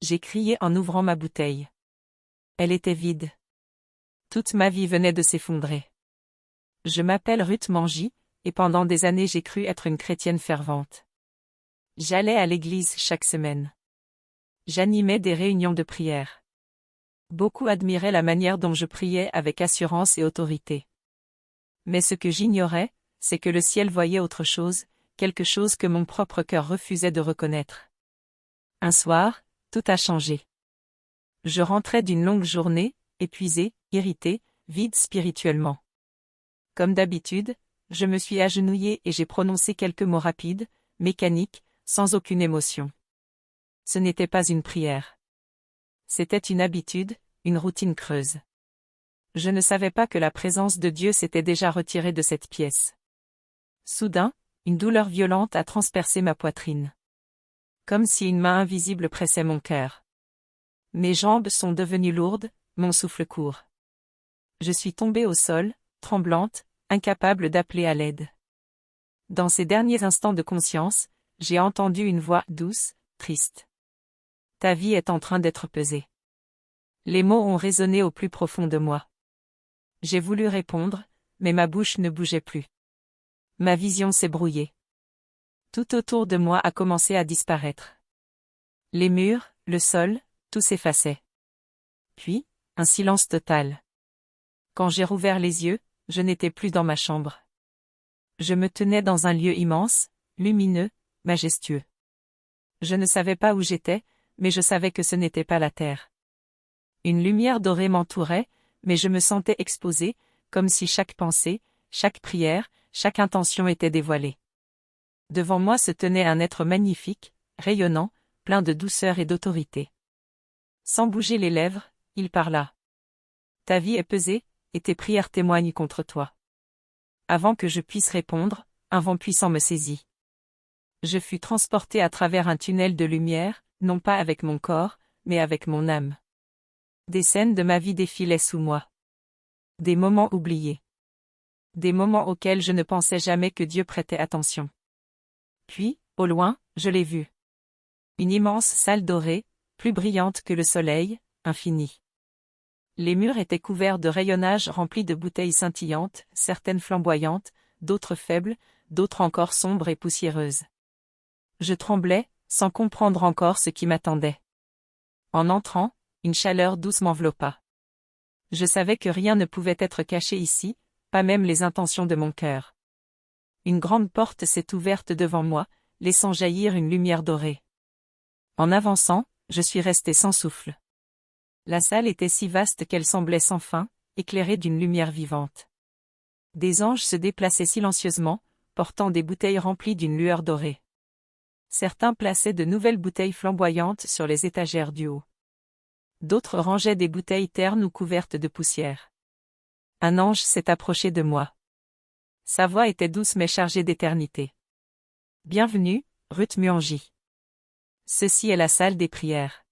j'ai crié en ouvrant ma bouteille. Elle était vide. Toute ma vie venait de s'effondrer. Je m'appelle Ruth Mangy, et pendant des années j'ai cru être une chrétienne fervente. J'allais à l'église chaque semaine. J'animais des réunions de prière. Beaucoup admiraient la manière dont je priais avec assurance et autorité. Mais ce que j'ignorais, c'est que le ciel voyait autre chose, quelque chose que mon propre cœur refusait de reconnaître. Un soir, tout a changé. Je rentrais d'une longue journée, épuisé, irrité, vide spirituellement. Comme d'habitude, je me suis agenouillé et j'ai prononcé quelques mots rapides, mécaniques, sans aucune émotion. Ce n'était pas une prière. C'était une habitude, une routine creuse. Je ne savais pas que la présence de Dieu s'était déjà retirée de cette pièce. Soudain, une douleur violente a transpercé ma poitrine. Comme si une main invisible pressait mon cœur. Mes jambes sont devenues lourdes, mon souffle court. Je suis tombée au sol, tremblante, incapable d'appeler à l'aide. Dans ces derniers instants de conscience, j'ai entendu une voix douce, triste. Ta vie est en train d'être pesée. Les mots ont résonné au plus profond de moi. J'ai voulu répondre, mais ma bouche ne bougeait plus. Ma vision s'est brouillée. Tout autour de moi a commencé à disparaître. Les murs, le sol, tout s'effaçait. Puis, un silence total. Quand j'ai rouvert les yeux, je n'étais plus dans ma chambre. Je me tenais dans un lieu immense, lumineux, majestueux. Je ne savais pas où j'étais, mais je savais que ce n'était pas la terre. Une lumière dorée m'entourait, mais je me sentais exposé, comme si chaque pensée, chaque prière, chaque intention était dévoilée. Devant moi se tenait un être magnifique, rayonnant, plein de douceur et d'autorité. Sans bouger les lèvres, il parla. Ta vie est pesée, et tes prières témoignent contre toi. Avant que je puisse répondre, un vent puissant me saisit. Je fus transporté à travers un tunnel de lumière, non pas avec mon corps, mais avec mon âme. Des scènes de ma vie défilaient sous moi. Des moments oubliés. Des moments auxquels je ne pensais jamais que Dieu prêtait attention. Puis, au loin, je l'ai vue. Une immense salle dorée, plus brillante que le soleil, infinie. Les murs étaient couverts de rayonnages remplis de bouteilles scintillantes, certaines flamboyantes, d'autres faibles, d'autres encore sombres et poussiéreuses. Je tremblais, sans comprendre encore ce qui m'attendait. En entrant, une chaleur douce m'enveloppa. Je savais que rien ne pouvait être caché ici, pas même les intentions de mon cœur. Une grande porte s'est ouverte devant moi, laissant jaillir une lumière dorée. En avançant, je suis resté sans souffle. La salle était si vaste qu'elle semblait sans fin, éclairée d'une lumière vivante. Des anges se déplaçaient silencieusement, portant des bouteilles remplies d'une lueur dorée. Certains plaçaient de nouvelles bouteilles flamboyantes sur les étagères du haut. D'autres rangeaient des bouteilles ternes ou couvertes de poussière. Un ange s'est approché de moi. Sa voix était douce mais chargée d'éternité. Bienvenue, Ruth Mangy. Ceci est la salle des prières.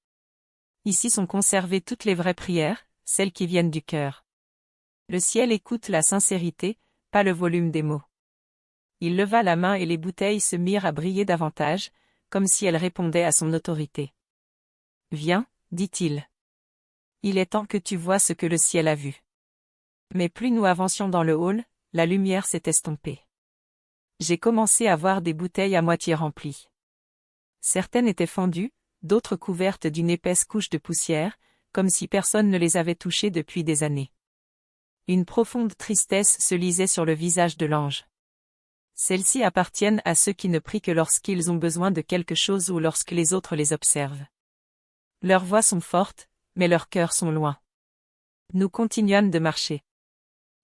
Ici sont conservées toutes les vraies prières, celles qui viennent du cœur. Le ciel écoute la sincérité, pas le volume des mots. Il leva la main et les bouteilles se mirent à briller davantage, comme si elles répondaient à son autorité. Viens, dit-il. Il est temps que tu vois ce que le ciel a vu. Mais plus nous avancions dans le hall, la lumière s'est estompée. J'ai commencé à voir des bouteilles à moitié remplies. Certaines étaient fendues, d'autres couvertes d'une épaisse couche de poussière, comme si personne ne les avait touchées depuis des années. Une profonde tristesse se lisait sur le visage de l'ange. Celles-ci appartiennent à ceux qui ne prient que lorsqu'ils ont besoin de quelque chose ou lorsque les autres les observent. Leurs voix sont fortes, mais leurs cœurs sont loin. Nous continuâmes de marcher.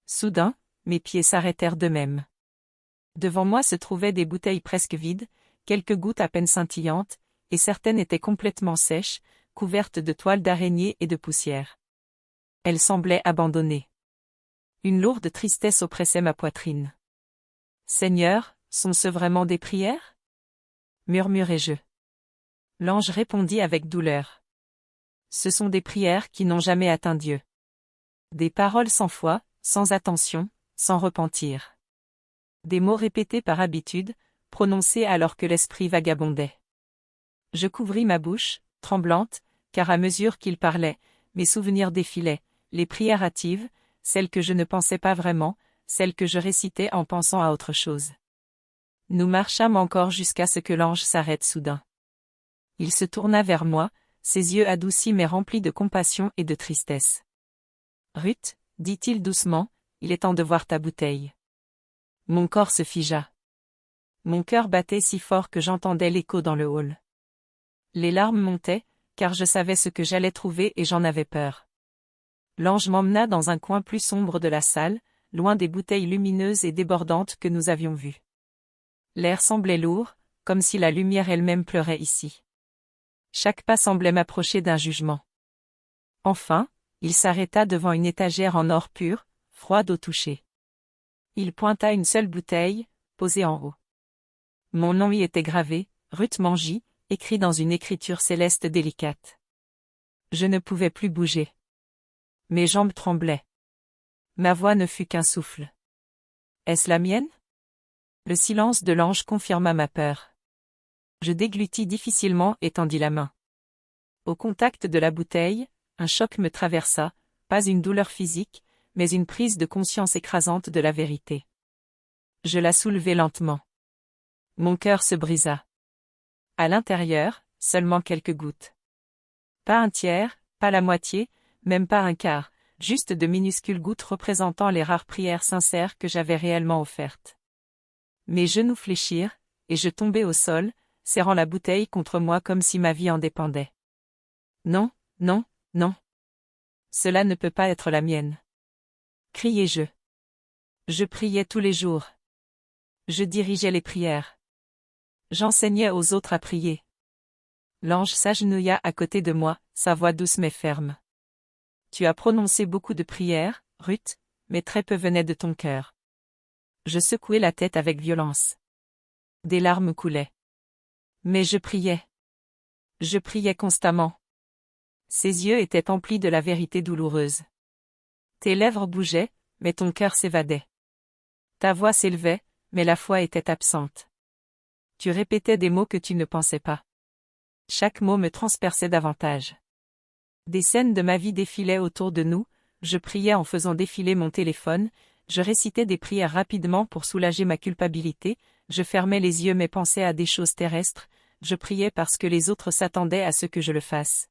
Soudain, mes pieds s'arrêtèrent d'eux-mêmes. Devant moi se trouvaient des bouteilles presque vides, quelques gouttes à peine scintillantes, et certaines étaient complètement sèches, couvertes de toiles d'araignée et de poussière. Elles semblaient abandonnées. Une lourde tristesse oppressait ma poitrine. Seigneur, sont-ce vraiment des prières? Murmurai-je. L'ange répondit avec douleur. Ce sont des prières qui n'ont jamais atteint Dieu. Des paroles sans foi, sans attention, sans repentir. Des mots répétés par habitude, prononcés alors que l'esprit vagabondait. Je couvris ma bouche, tremblante, car à mesure qu'il parlait, mes souvenirs défilaient, les prières hâtives, celles que je ne pensais pas vraiment, celles que je récitais en pensant à autre chose. Nous marchâmes encore jusqu'à ce que l'ange s'arrête soudain. Il se tourna vers moi, ses yeux adoucis mais remplis de compassion et de tristesse. « Ruth, dit-il doucement, il est temps de voir ta bouteille. » Mon corps se figea. Mon cœur battait si fort que j'entendais l'écho dans le hall. Les larmes montaient, car je savais ce que j'allais trouver et j'en avais peur. L'ange m'emmena dans un coin plus sombre de la salle, loin des bouteilles lumineuses et débordantes que nous avions vues. L'air semblait lourd, comme si la lumière elle-même pleurait ici. Chaque pas semblait m'approcher d'un jugement. Enfin, il s'arrêta devant une étagère en or pur, froide au toucher. Il pointa une seule bouteille, posée en haut. Mon nom y était gravé, Ruth Mangy, écrit dans une écriture céleste délicate. Je ne pouvais plus bouger. Mes jambes tremblaient. Ma voix ne fut qu'un souffle. Est-ce la mienne? Le silence de l'ange confirma ma peur. Je déglutis difficilement et tendis la main. Au contact de la bouteille, un choc me traversa, pas une douleur physique, mais une prise de conscience écrasante de la vérité. Je la soulevai lentement. Mon cœur se brisa. À l'intérieur, seulement quelques gouttes. Pas un tiers, pas la moitié, même pas un quart, juste de minuscules gouttes représentant les rares prières sincères que j'avais réellement offertes. Mes genoux fléchirent, et je tombai au sol, serrant la bouteille contre moi comme si ma vie en dépendait. Non, non, non. Cela ne peut pas être la mienne. Criai-je. Je priais tous les jours. Je dirigeais les prières. J'enseignais aux autres à prier. L'ange s'agenouilla à côté de moi, sa voix douce mais ferme. Tu as prononcé beaucoup de prières, Ruth, mais très peu venaient de ton cœur. Je secouai la tête avec violence. Des larmes coulaient. Mais je priais. Je priais constamment. Ses yeux étaient emplis de la vérité douloureuse. Tes lèvres bougeaient, mais ton cœur s'évadait. Ta voix s'élevait, mais la foi était absente. Tu répétais des mots que tu ne pensais pas. Chaque mot me transperçait davantage. Des scènes de ma vie défilaient autour de nous, je priais en faisant défiler mon téléphone, je récitais des prières rapidement pour soulager ma culpabilité, je fermais les yeux mais pensais à des choses terrestres, je priais parce que les autres s'attendaient à ce que je le fasse.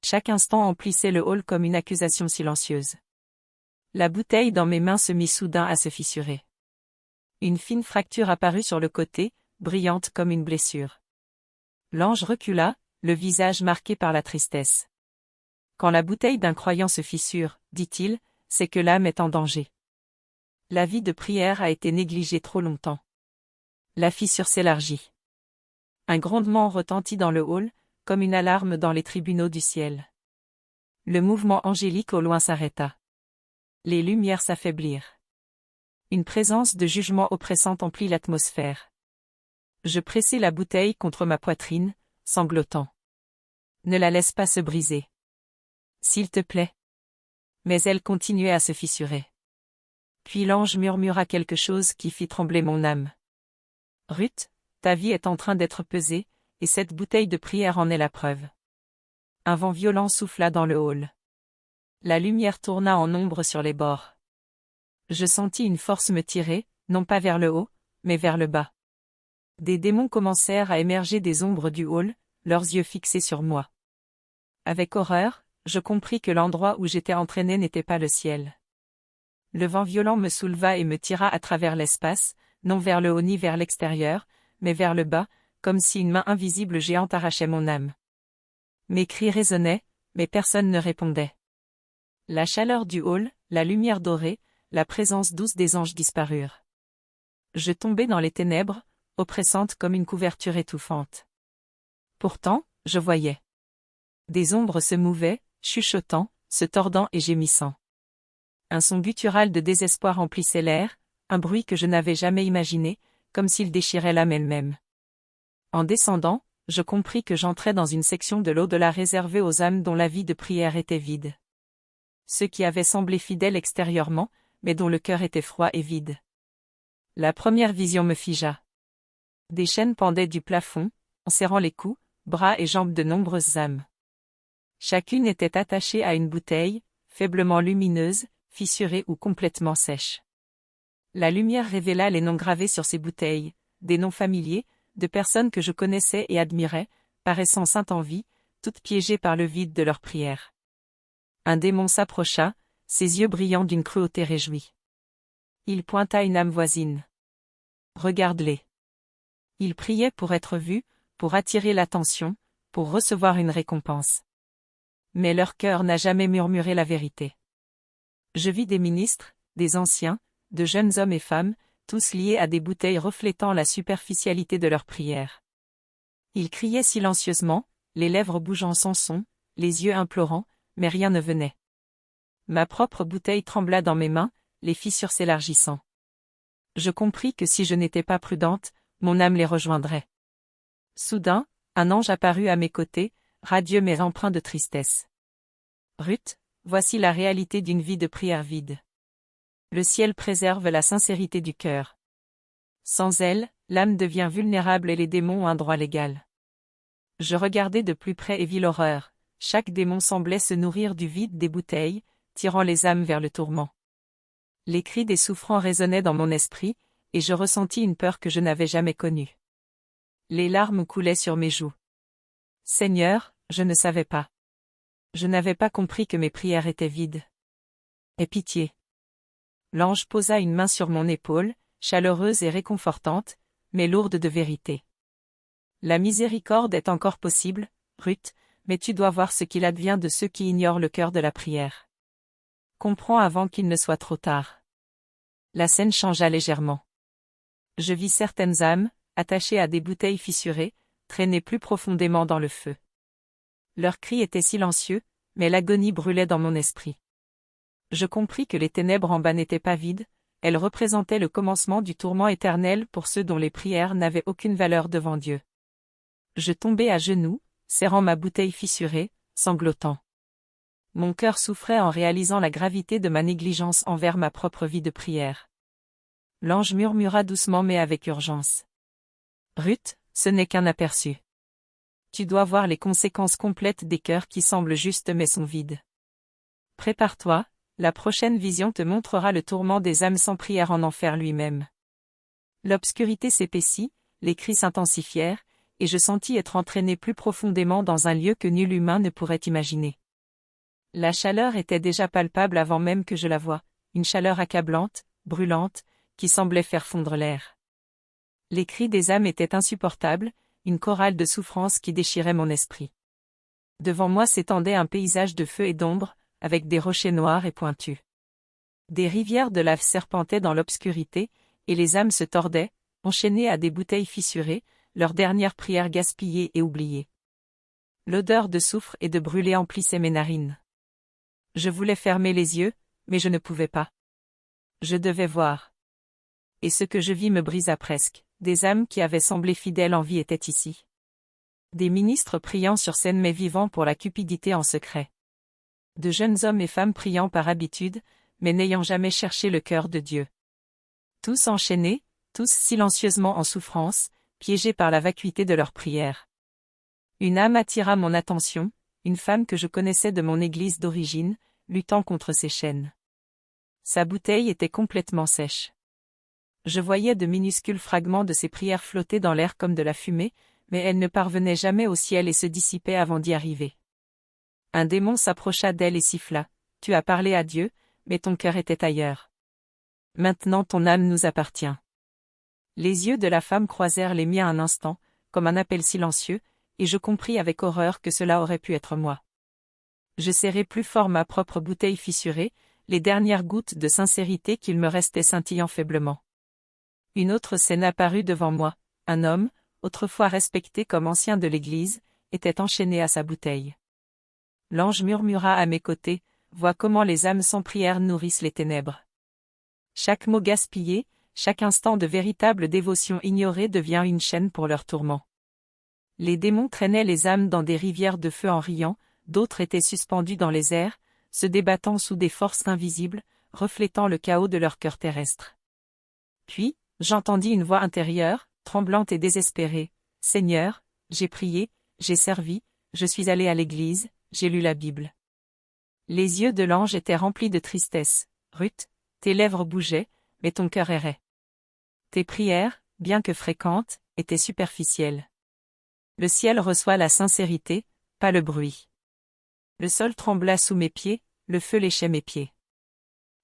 Chaque instant emplissait le hall comme une accusation silencieuse. La bouteille dans mes mains se mit soudain à se fissurer. Une fine fracture apparut sur le côté, brillante comme une blessure. L'ange recula, le visage marqué par la tristesse. Quand la bouteille d'un croyant se fissure, dit-il, c'est que l'âme est en danger. La vie de prière a été négligée trop longtemps. La fissure s'élargit. Un grondement retentit dans le hall, comme une alarme dans les tribunaux du ciel. Le mouvement angélique au loin s'arrêta. Les lumières s'affaiblirent. Une présence de jugement oppressante emplit l'atmosphère. Je pressai la bouteille contre ma poitrine, sanglotant. Ne la laisse pas se briser. S'il te plaît. Mais elle continuait à se fissurer. Puis l'ange murmura quelque chose qui fit trembler mon âme. Ruth, ta vie est en train d'être pesée, et cette bouteille de prière en est la preuve. Un vent violent souffla dans le hall. La lumière tourna en ombre sur les bords. Je sentis une force me tirer, non pas vers le haut, mais vers le bas. Des démons commencèrent à émerger des ombres du hall, leurs yeux fixés sur moi. Avec horreur, je compris que l'endroit où j'étais entraîné n'était pas le ciel. Le vent violent me souleva et me tira à travers l'espace, non vers le haut ni vers l'extérieur, mais vers le bas, comme si une main invisible géante arrachait mon âme. Mes cris résonnaient, mais personne ne répondait. La chaleur du hall, la lumière dorée, la présence douce des anges disparurent. Je tombai dans les ténèbres, oppressantes comme une couverture étouffante. Pourtant, je voyais. Des ombres se mouvaient, chuchotant, se tordant et gémissant. Un son guttural de désespoir emplissait l'air, un bruit que je n'avais jamais imaginé, comme s'il déchirait l'âme elle-même. En descendant, je compris que j'entrais dans une section de l'au-delà réservée aux âmes dont la vie de prière était vide. Ceux qui avaient semblé fidèles extérieurement, mais dont le cœur était froid et vide. La première vision me figea. Des chaînes pendaient du plafond, enserrant les cous, bras et jambes de nombreuses âmes. Chacune était attachée à une bouteille, faiblement lumineuse, fissurée ou complètement sèche. La lumière révéla les noms gravés sur ces bouteilles, des noms familiers, de personnes que je connaissais et admirais, paraissant saintes en vie, toutes piégées par le vide de leurs prières. Un démon s'approcha, ses yeux brillants d'une cruauté réjouie. Il pointa une âme voisine. Regarde-les. Ils priaient pour être vus, pour attirer l'attention, pour recevoir une récompense. Mais leur cœur n'a jamais murmuré la vérité. Je vis des ministres, des anciens, de jeunes hommes et femmes, tous liés à des bouteilles reflétant la superficialité de leurs prières. Ils criaient silencieusement, les lèvres bougeant sans son, les yeux implorants, mais rien ne venait. Ma propre bouteille trembla dans mes mains, les fissures s'élargissant. Je compris que si je n'étais pas prudente, mon âme les rejoindrait. Soudain, un ange apparut à mes côtés, radieux mais empreint de tristesse. Ruth, voici la réalité d'une vie de prière vide. Le ciel préserve la sincérité du cœur. Sans elle, l'âme devient vulnérable et les démons ont un droit légal. Je regardai de plus près et vis l'horreur. Chaque démon semblait se nourrir du vide des bouteilles, tirant les âmes vers le tourment. Les cris des souffrants résonnaient dans mon esprit, et je ressentis une peur que je n'avais jamais connue. Les larmes coulaient sur mes joues. Seigneur, je ne savais pas. Je n'avais pas compris que mes prières étaient vides. Aie pitié. L'ange posa une main sur mon épaule, chaleureuse et réconfortante, mais lourde de vérité. La miséricorde est encore possible, Ruth, mais tu dois voir ce qu'il advient de ceux qui ignorent le cœur de la prière. Comprends avant qu'il ne soit trop tard. La scène changea légèrement. Je vis certaines âmes, attachées à des bouteilles fissurées, traîner plus profondément dans le feu. Leurs cris étaient silencieux, mais l'agonie brûlait dans mon esprit. Je compris que les ténèbres en bas n'étaient pas vides, elles représentaient le commencement du tourment éternel pour ceux dont les prières n'avaient aucune valeur devant Dieu. Je tombai à genoux, serrant ma bouteille fissurée, sanglotant. Mon cœur souffrait en réalisant la gravité de ma négligence envers ma propre vie de prière. L'ange murmura doucement mais avec urgence. Ruth, ce n'est qu'un aperçu. Tu dois voir les conséquences complètes des cœurs qui semblent justes mais sont vides. Prépare-toi, la prochaine vision te montrera le tourment des âmes sans prière en enfer lui-même. L'obscurité s'épaissit, les cris s'intensifièrent, et je sentis être entraîné plus profondément dans un lieu que nul humain ne pourrait imaginer. La chaleur était déjà palpable avant même que je la voie, une chaleur accablante, brûlante, qui semblait faire fondre l'air. Les cris des âmes étaient insupportables, une chorale de souffrance qui déchirait mon esprit. Devant moi s'étendait un paysage de feu et d'ombre, avec des rochers noirs et pointus. Des rivières de lave serpentaient dans l'obscurité, et les âmes se tordaient, enchaînées à des bouteilles fissurées, leur dernière prière gaspillée et oubliée. L'odeur de soufre et de brûlé emplissait mes narines. Je voulais fermer les yeux, mais je ne pouvais pas. Je devais voir. Et ce que je vis me brisa presque. Des âmes qui avaient semblé fidèles en vie étaient ici. Des ministres priant sur scène mais vivant pour la cupidité en secret. De jeunes hommes et femmes priant par habitude, mais n'ayant jamais cherché le cœur de Dieu. Tous enchaînés, tous silencieusement en souffrance, piégés par la vacuité de leurs prières. Une âme attira mon attention, une femme que je connaissais de mon église d'origine, luttant contre ses chaînes. Sa bouteille était complètement sèche. Je voyais de minuscules fragments de ses prières flotter dans l'air comme de la fumée, mais elles ne parvenaient jamais au ciel et se dissipaient avant d'y arriver. Un démon s'approcha d'elle et siffla. « Tu as parlé à Dieu, mais ton cœur était ailleurs. Maintenant ton âme nous appartient. » Les yeux de la femme croisèrent les miens un instant, comme un appel silencieux, et je compris avec horreur que cela aurait pu être moi. Je serrai plus fort ma propre bouteille fissurée, les dernières gouttes de sincérité qu'il me restait scintillant faiblement. Une autre scène apparut devant moi, un homme, autrefois respecté comme ancien de l'Église, était enchaîné à sa bouteille. L'ange murmura à mes côtés, « Vois comment les âmes sans prière nourrissent les ténèbres. » Chaque mot gaspillé, chaque instant de véritable dévotion ignorée devient une chaîne pour leur tourment. Les démons traînaient les âmes dans des rivières de feu en riant, d'autres étaient suspendus dans les airs, se débattant sous des forces invisibles, reflétant le chaos de leur cœur terrestre. Puis, j'entendis une voix intérieure, tremblante et désespérée. « Seigneur, j'ai prié, j'ai servi, je suis allé à l'église, j'ai lu la Bible. Les yeux de l'ange étaient remplis de tristesse. Ruth, tes lèvres bougeaient, mais ton cœur errait. Tes prières, bien que fréquentes, étaient superficielles. Le ciel reçoit la sincérité, pas le bruit. Le sol trembla sous mes pieds, le feu léchait mes pieds.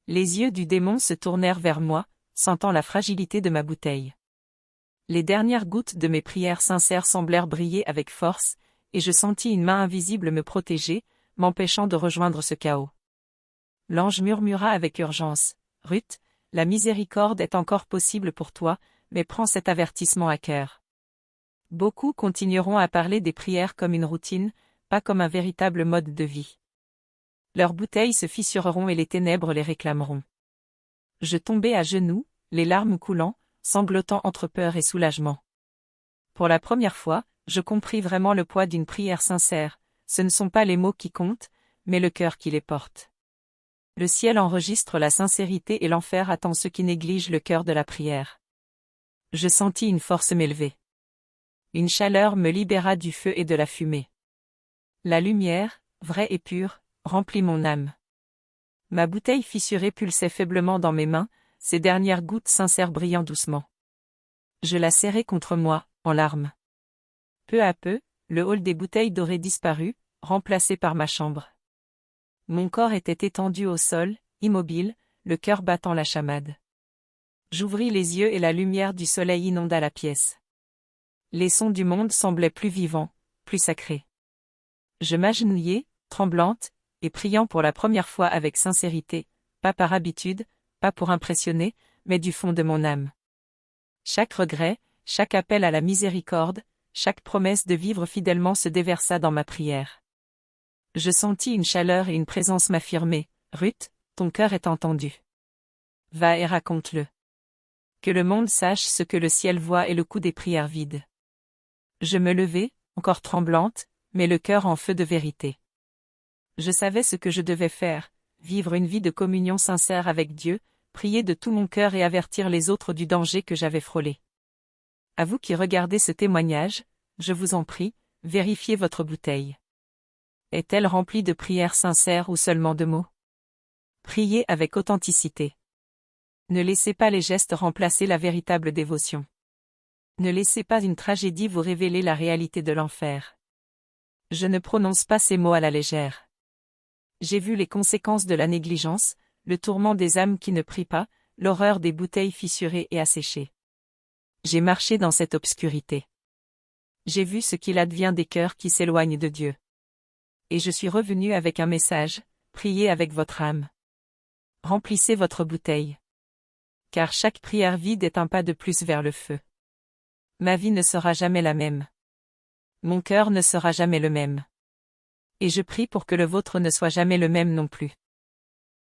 Les yeux du démon se tournèrent vers moi, sentant la fragilité de ma bouteille. Les dernières gouttes de mes prières sincères semblèrent briller avec force, et je sentis une main invisible me protéger, m'empêchant de rejoindre ce chaos. L'ange murmura avec urgence, « Ruth, la miséricorde est encore possible pour toi, mais prends cet avertissement à cœur. » Beaucoup continueront à parler des prières comme une routine, pas comme un véritable mode de vie. Leurs bouteilles se fissureront et les ténèbres les réclameront. Je tombai à genoux, les larmes coulant, sanglotant entre peur et soulagement. Pour la première fois, je compris vraiment le poids d'une prière sincère. Ce ne sont pas les mots qui comptent, mais le cœur qui les porte. Le ciel enregistre la sincérité et l'enfer attend ceux qui négligent le cœur de la prière. Je sentis une force m'élever. Une chaleur me libéra du feu et de la fumée. La lumière, vraie et pure, remplit mon âme. Ma bouteille fissurée pulsait faiblement dans mes mains, ses dernières gouttes sincères brillant doucement. Je la serrai contre moi, en larmes. Peu à peu, le hall des bouteilles dorées disparut, remplacé par ma chambre. Mon corps était étendu au sol, immobile, le cœur battant la chamade. J'ouvris les yeux et la lumière du soleil inonda la pièce. Les sons du monde semblaient plus vivants, plus sacrés. Je m'agenouillai, tremblante, et priant pour la première fois avec sincérité, pas par habitude, pas pour impressionner, mais du fond de mon âme. Chaque regret, chaque appel à la miséricorde, chaque promesse de vivre fidèlement se déversa dans ma prière. Je sentis une chaleur et une présence m'affirmer, « Ruth, ton cœur est entendu. Va et raconte-le. Que le monde sache ce que le ciel voit et le coup des prières vides. » Je me levai, encore tremblante, mais le cœur en feu de vérité. Je savais ce que je devais faire, vivre une vie de communion sincère avec Dieu, prier de tout mon cœur et avertir les autres du danger que j'avais frôlé. À vous qui regardez ce témoignage, je vous en prie, vérifiez votre bouteille. Est-elle remplie de prières sincères ou seulement de mots? Priez avec authenticité. Ne laissez pas les gestes remplacer la véritable dévotion. Ne laissez pas une tragédie vous révéler la réalité de l'enfer. Je ne prononce pas ces mots à la légère. J'ai vu les conséquences de la négligence, le tourment des âmes qui ne prient pas, l'horreur des bouteilles fissurées et asséchées. J'ai marché dans cette obscurité. J'ai vu ce qu'il advient des cœurs qui s'éloignent de Dieu. Et je suis revenu avec un message, priez avec votre âme. Remplissez votre bouteille. Car chaque prière vide est un pas de plus vers le feu. Ma vie ne sera jamais la même. Mon cœur ne sera jamais le même. Et je prie pour que le vôtre ne soit jamais le même non plus.